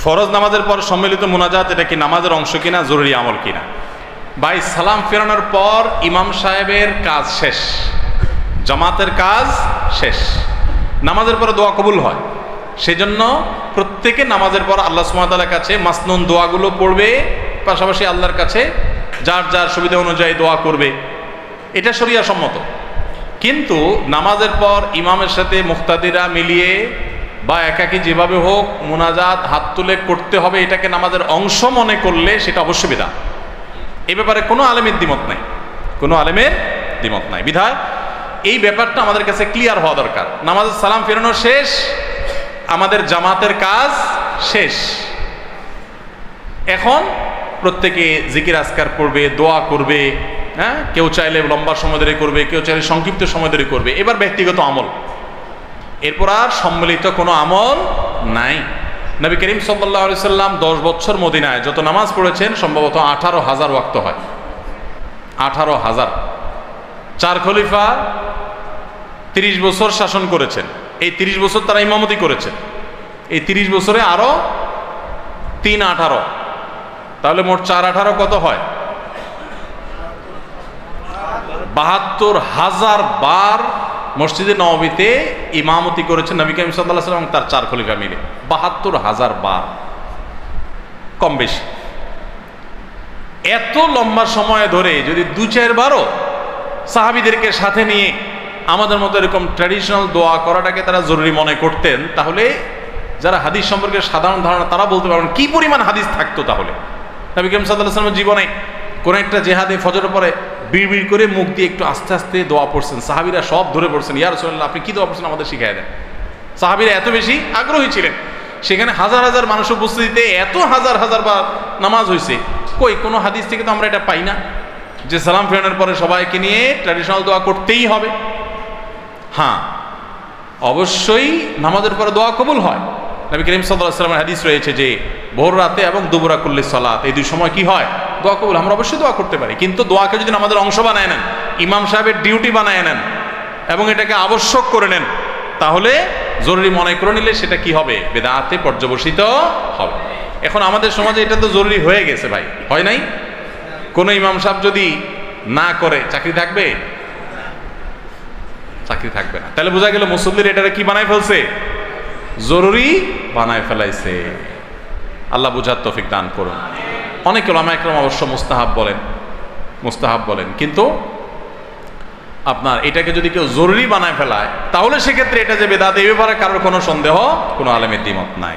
ফরজ নামাজের পর সম্মিলিত মুনাজাত এটা কি নামাজের অংশ কিনা, জরুরি আমল কিনা? ভাই, সালাম ফেরানোর পর ইমাম সাহেবের কাজ শেষ, জামাতের কাজ শেষ, নামাজের পরে দোয়া কবুল হয়। সেজন্য প্রত্যেকে নামাজের পর আল্লাহ সুবহানাহু ওয়া তাআলার কাছে মাসনুন দোয়াগুলো পড়বে, পাশাপাশি আল্লাহর কাছে যার যার সুবিধা অনুযায়ী দোয়া করবে, এটা শরিয়া সম্মত। কিন্তু নামাজের পর ইমামের সাথে মুক্তাদিরা মিলিয়ে বা একাকী যেভাবে হোক মুনাজাত হাত তুলে করতে হবে, এটাকে নামাজের অংশ মনে করলে সেটা অবশ্যই বিদআত। এই ব্যাপারে কোনো আলেমের দ্বিমত নাই, কোনো আলেমের দ্বিমত নাই। বিধায় এই ব্যাপারটা আমাদের কাছে ক্লিয়ার হওয়া দরকার। নামাজের সালাম ফেরানো শেষ, আমাদের জামাতের কাজ শেষ। এখন প্রত্যেকে জিকির আজকার করবে, দোয়া করবে, হ্যাঁ, কেউ চাইলে লম্বা সময় ধরে করবে, কেউ চাইলে সংক্ষিপ্ত সময় ধরে করবে। এবার ব্যক্তিগত আমল, এরপর আর সম্মিলিত কোনো আমল নাই। নবী করিম সাল্লাল্লাহু আলাইহি সাল্লাম 10 বছর মদিনায় যত নামাজ পড়েছেন সম্ভবত 18,000 ওয়াক্ত হয়, 18,000। 4 খলিফা 30 বছর শাসন করেছেন, এই 30 বছর তারা ইমামতি করেছেন, এই 30 বছরে আরো 3-18, তাহলে মোট 4-18 কত হয়? 72,000 বার মসজিদে নববীতে ইমামতি করেছেন নবী করিম সাল্লাল্লাহু আলাইহি ওয়াসাল্লাম তার 4 খলিফা মিলে। 72,000 বার, কম বেশি। এত লম্বা সময় ধরে যদি 2-4 বারও সাহাবীদেরকে সাথে নিয়ে আমাদের মতো এরকম ট্র্যাডিশনাল দোয়া করাটাকে তারা জরুরি মনে করতেন, তাহলে যারা হাদিস সম্পর্কে সাধারণ ধারণা তারা বলতে পারবেন কি পরিমাণ হাদিস থাকতো। তাহলে নবী করিম সাল্লাল্লাহু আলাইহি ওয়াসাল্লামের জীবনে কোন একটা জেহাদে ফজরের পরে বিড়বিড় করে মুখ দিয়ে একটু আস্তে আস্তে দোয়া পড়ছেন, সাহাবীরা সব ধরে পড়ছেন, ইয়া রাসূলুল্লাহ আপনি কি দোয়া পড়ছেন আমাদের শিখিয়ে দেন। সাহাবীরা এত বেশি আগ্রহী ছিলেন, সেখানে হাজার হাজার মানুষ উপস্থিতিতে এত হাজার হাজার বার নামাজ হয়েছে। কই কোনো হাদিস থেকে তো আমরা এটা পাই না যে সালাম ফেরানোর পরে সবাইকে নিয়ে ট্র্যাডিশনাল দোয়া করতেই হবে। হ্যাঁ, অবশ্যই নামাজের পরে দোয়া কবুল হয়। নবী করিম সাল্লাল্লাহু আলাইহি ওয়াসাল্লামের হাদিস রয়েছে যে ভোর রাতে এবং দুবুরা কুল্লি সালাত, এই দুই সময় কি হয়? দোয়া কবুল। আমরা অবশ্যই দোয়া করতে পারি, কিন্তু দোয়াকে যদি আমাদের অংশ বানায় নেন, ইমাম সাহেবের ডিউটি বানায় নেন এবং এটাকে আবশ্যক করে নেন, তাহলে জরুরি মনে করে নিলে সেটা কি হবে? বিদআতে পর্যবসিত হবে। এখন আমাদের সমাজে এটা তো জরুরি হয়ে গেছে ভাই, হয় নাই? কোন ইমাম সাহেব যদি না করে চাকরি থাকবে? চাকরি থাকবে না। তাহলে বোঝা গেল মুসল্লির এটারে কি বানায় ফেলছে? জরুরি বানায় ফেলাইছে। আল্লাহ বুঝার তৌফিক দান করুন। অনেক উলামা ইকরাম অবশ্য মুস্তাহাব বলেন, কিন্তু আপনার এটাকে যদি কেউ জরুরি বানায় ফেলায় তাহলে সেক্ষেত্রে এটা যে বেদাত, এই ব্যাপারে কারোর কোনো সন্দেহ, কোনো আলেমের দ্বিমত নাই।